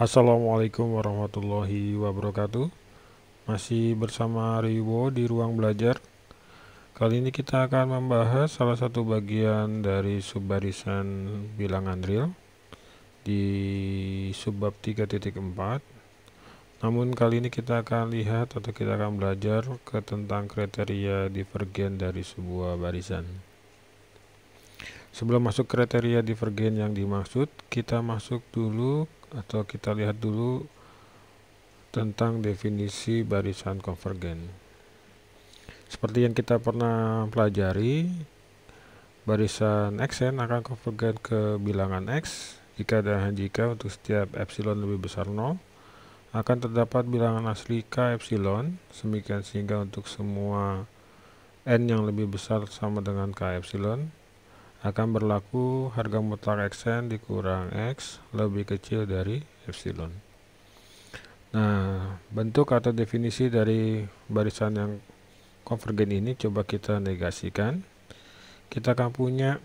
Assalamualaikum warahmatullahi wabarakatuh. Masih bersama Riwo di ruang belajar. Kali ini kita akan membahas salah satu bagian dari subbarisan bilangan real di subbab 3.4. Namun kali ini kita akan lihat atau kita akan belajar tentang kriteria divergen dari sebuah barisan. Sebelum masuk kriteria divergen yang dimaksud, kita masuk dulu atau kita lihat dulu tentang definisi barisan konvergen. Seperti yang kita pernah pelajari, barisan xn akan konvergen ke bilangan x jika dan hanya jika untuk setiap epsilon lebih besar 0 akan terdapat bilangan asli k epsilon, semikian sehingga untuk semua n yang lebih besar sama dengan k epsilon akan berlaku harga mutlak xn dikurang x lebih kecil dari epsilon. Nah, bentuk atau definisi dari barisan yang konvergen ini coba kita negasikan. Kita akan punya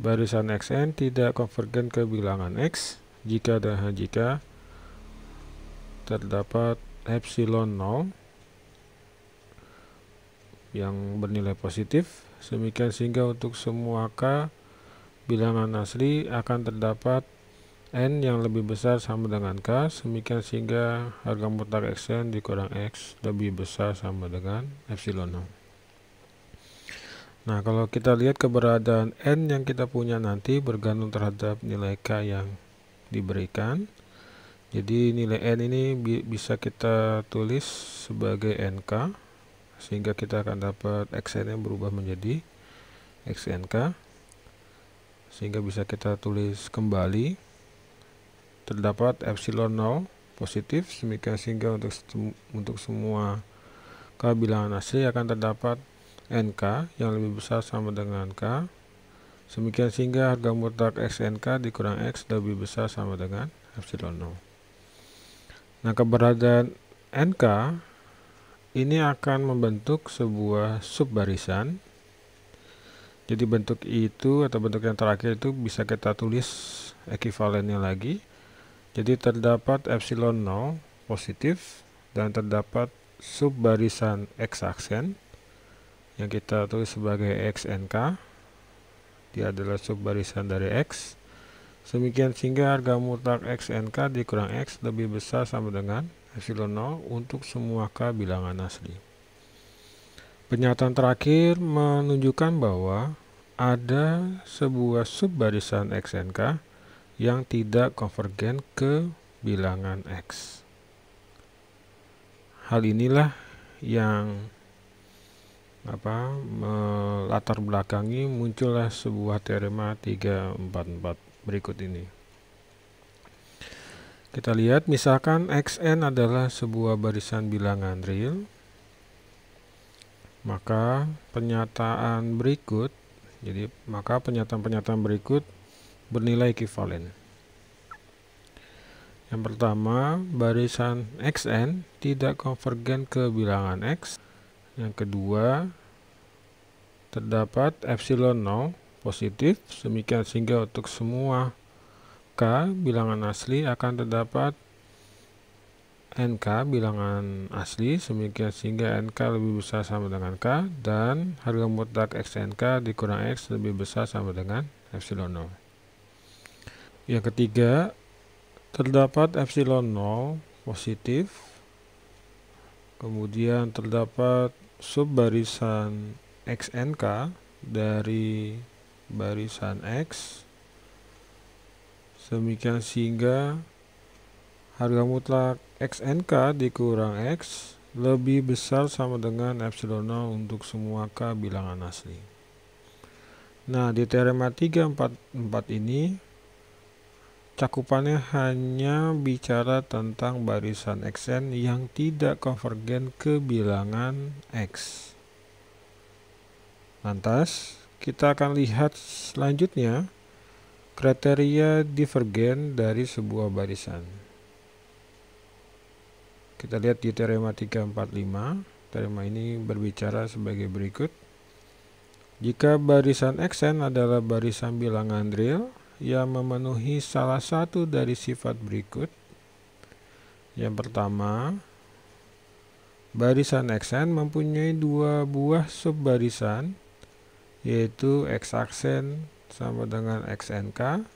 barisan xn tidak konvergen ke bilangan x jika dan hanya jika terdapat epsilon 0 yang bernilai positif, semikian sehingga untuk semua k bilangan asli akan terdapat n yang lebih besar sama dengan k, semikian sehingga harga mutlak xn dikurang x lebih besar sama dengan epsilon 0. Nah, kalau kita lihat keberadaan n yang kita punya nanti bergantung terhadap nilai k yang diberikan. Jadi nilai n ini bisa kita tulis sebagai nk, sehingga kita akan dapat xn yang berubah menjadi xnk, sehingga bisa kita tulis kembali terdapat epsilon 0 positif, sehingga untuk semua k bilangan asli akan terdapat nk yang lebih besar sama dengan k, semikian sehingga harga mutlak xnk dikurang x lebih besar sama dengan epsilon 0. Nah, keberadaan nk ini akan membentuk sebuah subbarisan. Jadi bentuk itu atau bentuk yang terakhir itu bisa kita tulis ekivalennya lagi. Jadi terdapat epsilon 0 positif dan terdapat subbarisan x aksen yang kita tulis sebagai xnk. Dia adalah subbarisan dari x. Semikian sehingga harga mutlak xnk dikurang x lebih besar sama dengan epsilon 0 untuk semua k bilangan asli. Pernyataan terakhir menunjukkan bahwa ada sebuah subbarisan xnk yang tidak konvergen ke bilangan x. Hal inilah yang melatar belakangi muncullah sebuah teorema 344 berikut ini. Kita lihat misalkan xn adalah sebuah barisan bilangan real, maka pernyataan berikut bernilai ekivalen. Yang pertama, barisan xn tidak konvergen ke bilangan x. Yang kedua, terdapat epsilon 0 positif, semikian sehingga untuk semua k bilangan asli akan terdapat nk bilangan asli, semikian sehingga nk lebih besar sama dengan k dan harga mutlak xnk dikurang x lebih besar sama dengan epsilon 0. Yang ketiga, terdapat epsilon 0 positif, kemudian terdapat subbarisan xnk dari barisan x, semikian sehingga harga mutlak xnk dikurang x lebih besar sama dengan epsilon 0 untuk semua k bilangan asli. Nah, di teorema 344 ini cakupannya hanya bicara tentang barisan xn yang tidak konvergen ke bilangan x. Lantas, kita akan lihat selanjutnya kriteria divergen dari sebuah barisan. Kita lihat di teorema 345. Teorema ini berbicara sebagai berikut. Jika barisan xn adalah barisan bilangan real yang memenuhi salah satu dari sifat berikut. Yang pertama, barisan xn mempunyai dua buah subbarisan, yaitu x aksen sama dengan xnk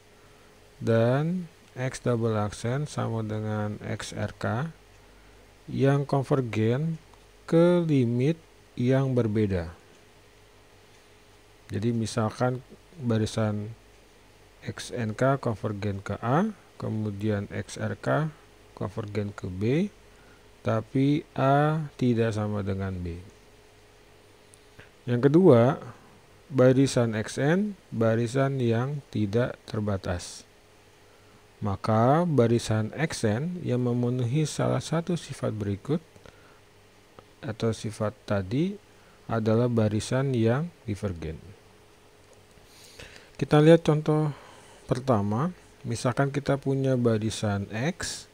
dan x double aksen sama dengan xrk yang konvergen ke limit yang berbeda. Jadi misalkan barisan xnk konvergen ke A, kemudian xrk konvergen ke B, tapi A tidak sama dengan B. Yang kedua, barisan xn barisan yang tidak terbatas. Maka barisan xn yang memenuhi salah satu sifat berikut atau sifat tadi adalah barisan yang divergen. Kita lihat contoh pertama. Misalkan kita punya barisan X,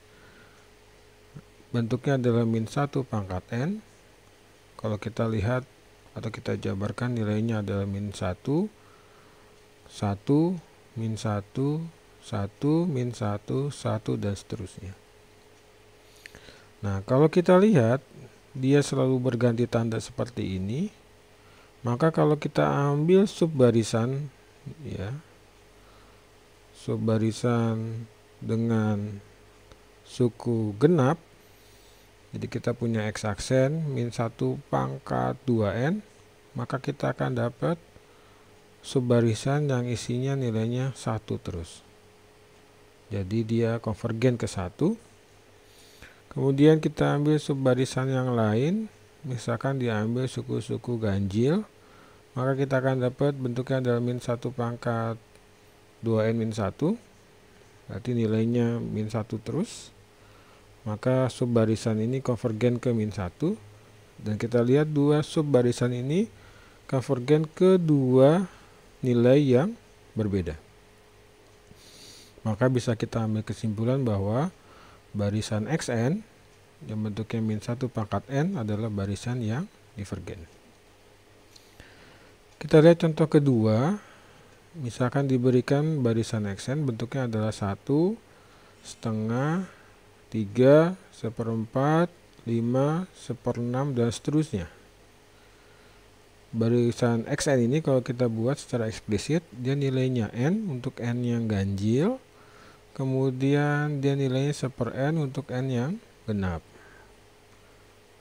bentuknya adalah -1 pangkat n. Kalau kita lihat atau kita jabarkan, nilainya adalah -1, 1, -1, 1, -1, 1, dan seterusnya. Nah, kalau kita lihat, dia selalu berganti tanda seperti ini. Maka kalau kita ambil subbarisan, ya, subbarisan dengan suku genap, jadi kita punya x aksen -1 pangkat 2n, maka kita akan dapat subbarisan yang isinya nilainya 1 terus. Jadi dia konvergen ke 1. Kemudian kita ambil subbarisan yang lain, misalkan diambil suku-suku ganjil, maka kita akan dapat bentuknya adalah -1 pangkat 2n-1, berarti nilainya -1 terus. Maka subbarisan ini konvergen ke -1, dan kita lihat dua subbarisan ini konvergen ke dua nilai yang berbeda. Maka bisa kita ambil kesimpulan bahwa barisan xn yang bentuknya -1 pangkat n adalah barisan yang divergen. Kita lihat contoh kedua. Misalkan diberikan barisan xn bentuknya adalah 1, setengah, 3, 1/4, 5, 1/6, dan seterusnya. Barisan xn ini kalau kita buat secara eksplisit, dia nilainya n untuk n yang ganjil, kemudian dia nilainya 1/n untuk n yang genap.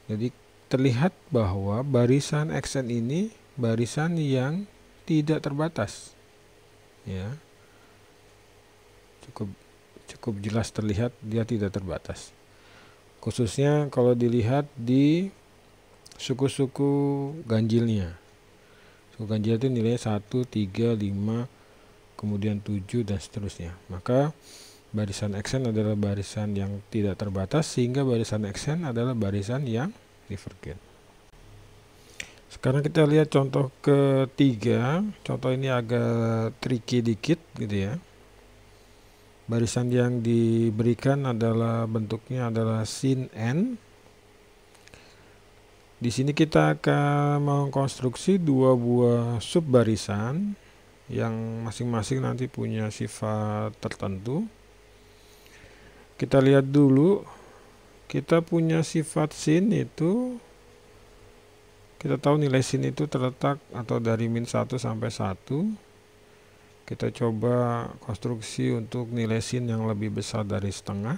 Jadi terlihat bahwa barisan xn ini barisan yang tidak terbatas. Ya, cukup jelas terlihat dia tidak terbatas, khususnya kalau dilihat di suku-suku ganjilnya. Suku ganjil itu nilainya 1, 3, 5, kemudian 7, dan seterusnya. Maka barisan xn adalah barisan yang tidak terbatas, sehingga barisan xn adalah barisan yang divergen. Sekarang kita lihat contoh ketiga. Contoh ini agak tricky dikit gitu ya. Barisan yang diberikan adalah bentuknya adalah sin n. Di sini kita akan mengkonstruksi dua buah subbarisan yang masing-masing nanti punya sifat tertentu. Kita lihat dulu, kita punya sifat sin itu, kita tahu nilai sin itu terletak atau dari -1 sampai 1. Kita coba konstruksi untuk nilai sin yang lebih besar dari setengah.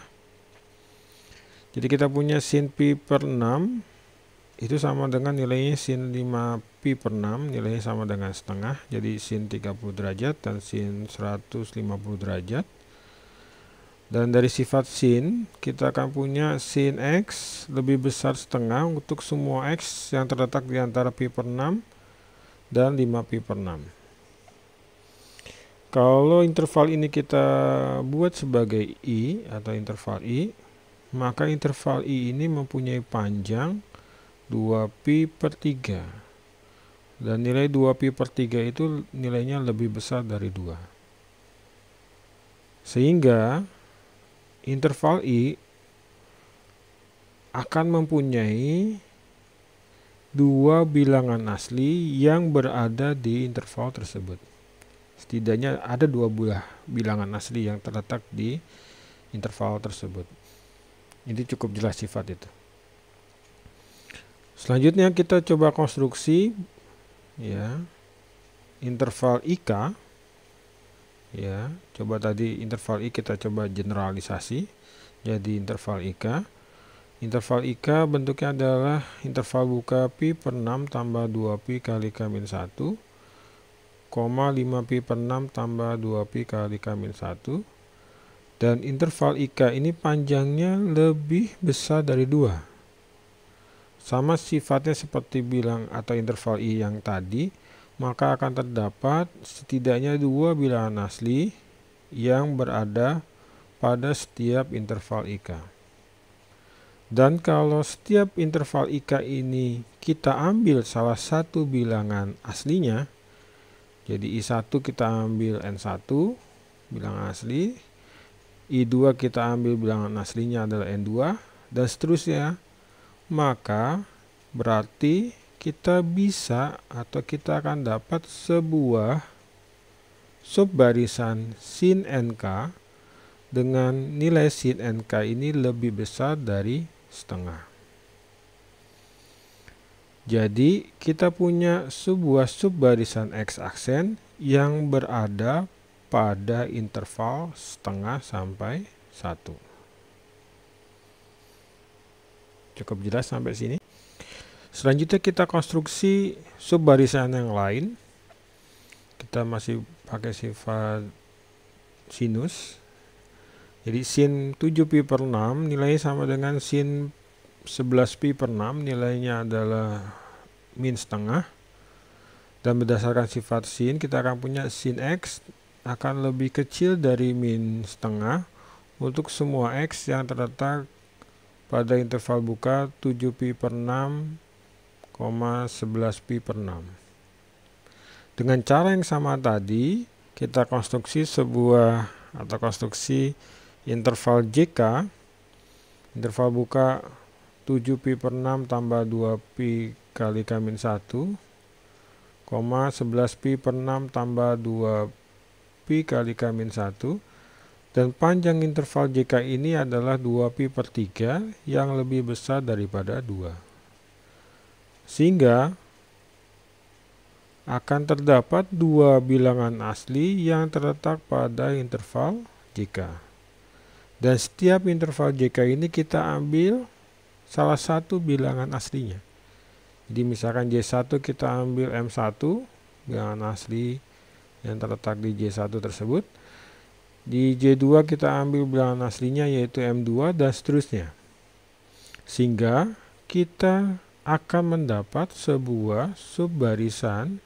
Jadi kita punya sin pi/6 itu sama dengan nilainya sin 5pi/6, nilainya sama dengan setengah. Jadi sin 30 derajat dan sin 150 derajat. Dan dari sifat sin, kita akan punya sin x lebih besar setengah untuk semua x yang terletak di antara pi/6 dan 5pi/6. Kalau interval ini kita buat sebagai i atau interval i, maka interval i ini mempunyai panjang 2pi/3. Dan nilai 2pi/3 itu nilainya lebih besar dari 2. Sehingga interval i akan mempunyai dua bilangan asli yang berada di interval tersebut. setidaknya ada dua buah bilangan asli yang terletak di interval tersebut. Ini cukup jelas sifat itu. Selanjutnya kita coba konstruksi ya interval IK. Ya, coba tadi interval I kita coba generalisasi jadi interval IK. Interval IK bentuknya adalah interval buka pi per 6 tambah 2pi kali K-1, 5pi per 6 tambah 2pi kali K-1. Dan interval IK ini panjangnya lebih besar dari 2. Sama sifatnya seperti bilang atau interval I yang tadi, maka akan terdapat setidaknya dua bilangan asli yang berada pada setiap interval IK. Dan kalau setiap interval IK ini kita ambil salah satu bilangan aslinya, jadi I1 kita ambil N1, bilangan asli, I2 kita ambil bilangan aslinya adalah N2, dan seterusnya, maka berarti kita bisa atau kita akan dapat sebuah subbarisan sin NK dengan nilai sin NK ini lebih besar dari setengah. Jadi kita punya sebuah subbarisan X aksen yang berada pada interval setengah sampai 1. Cukup jelas sampai sini. Selanjutnya kita konstruksi subbarisan yang lain. Kita masih pakai sifat sinus. Jadi sin 7pi per 6 nilainya sama dengan sin 11pi per 6, nilainya adalah min setengah. Dan berdasarkan sifat sin, kita akan punya sin X akan lebih kecil dari min setengah untuk semua X yang terletak pada interval buka 7pi per 6, 11pi per 6. Dengan cara yang sama tadi, kita konstruksi konstruksi interval JK, interval buka 7pi per 6 tambah 2pi kali K-1, 11pi per 6 tambah 2pi kali K-1, dan panjang interval JK ini adalah 2pi per 3 yang lebih besar daripada 2. Sehingga akan terdapat dua bilangan asli yang terletak pada interval JK. Dan setiap interval JK ini kita ambil salah satu bilangan aslinya. Jadi misalkan J1 kita ambil M1, bilangan asli yang terletak di J1 tersebut. Di J2 kita ambil bilangan aslinya yaitu M2 dan seterusnya. Sehingga kita akan mendapat sebuah subbarisan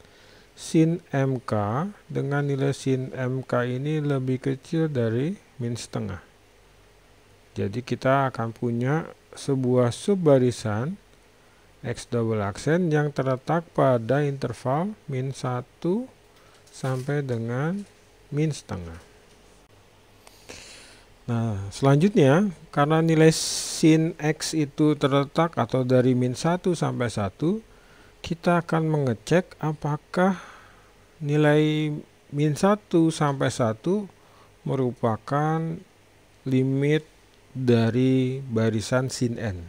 sin MK dengan nilai sin MK ini lebih kecil dari min setengah. Jadi kita akan punya sebuah subbarisan X double aksen yang terletak pada interval min 1 sampai dengan min setengah. Nah, selanjutnya karena nilai sin X itu terletak atau dari min 1 sampai 1, kita akan mengecek apakah nilai min 1 sampai 1 merupakan limit dari barisan sin N.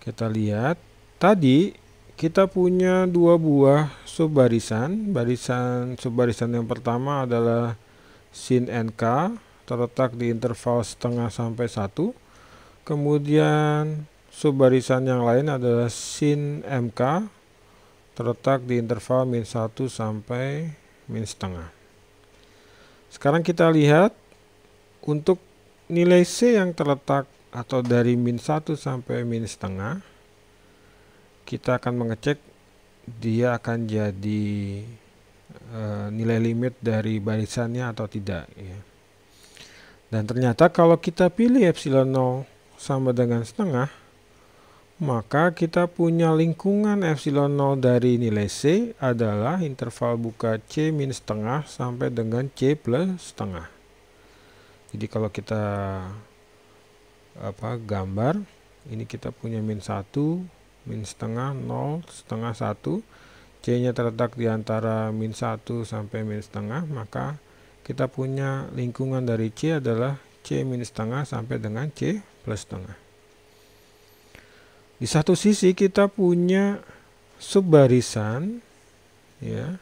Kita lihat, tadi kita punya dua buah subbarisan. Subbarisan yang pertama adalah sin NK terletak di interval setengah sampai 1. Kemudian subbarisan yang lain adalah sin MK terletak di interval min 1 sampai min setengah. Sekarang kita lihat untuk nilai C yang terletak atau dari min 1 sampai min setengah, kita akan mengecek dia akan jadi nilai limit dari barisannya atau tidak ya. Dan ternyata kalau kita pilih epsilon 0 sama dengan setengah, maka kita punya lingkungan epsilon 0 dari nilai C adalah interval buka C min setengah sampai dengan C plus setengah. Jadi kalau kita gambar, ini kita punya min 1, min setengah, 0, setengah 1. C-nya terletak di antara min 1 sampai min setengah, maka kita punya lingkungan dari C adalah C minus setengah sampai dengan C plus setengah. Di satu sisi kita punya subbarisan ya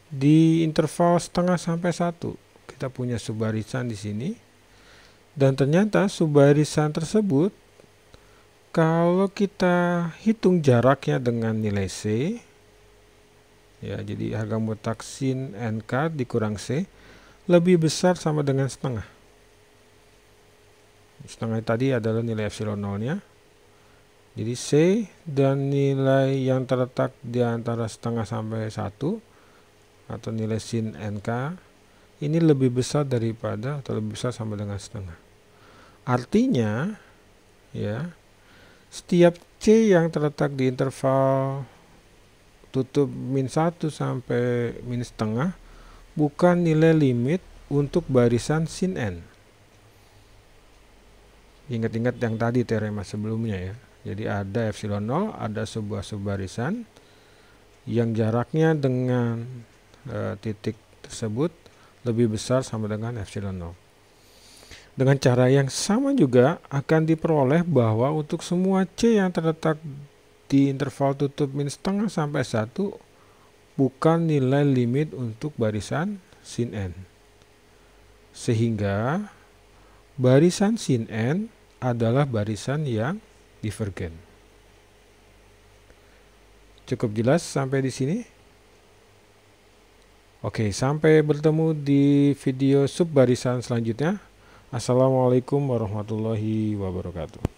di interval setengah sampai 1. Kita punya subbarisan di sini. Dan ternyata subbarisan tersebut kalau kita hitung jaraknya dengan nilai C ya, jadi harga mutlak sin NK dikurang C lebih besar sama dengan setengah. Setengah tadi adalah nilai epsilon 0-nya. Jadi C dan nilai yang terletak di antara setengah sampai 1 atau nilai sin NK ini lebih besar daripada atau lebih besar sama dengan setengah. Artinya ya, setiap C yang terletak di interval tutup min 1 sampai min setengah bukan nilai limit untuk barisan sin N. Ingat-ingat yang tadi teorema sebelumnya ya. Jadi ada epsilon 0, ada sebuah subbarisan yang jaraknya dengan titik tersebut lebih besar sama dengan epsilon 0. Dengan cara yang sama juga akan diperoleh bahwa untuk semua C yang terletak di interval tutup min setengah sampai 1 bukan nilai limit untuk barisan sin N. Sehingga barisan sin N adalah barisan yang divergen. Cukup jelas sampai di sini? Oke, sampai bertemu di video subbarisan selanjutnya. Assalamualaikum warahmatullahi wabarakatuh.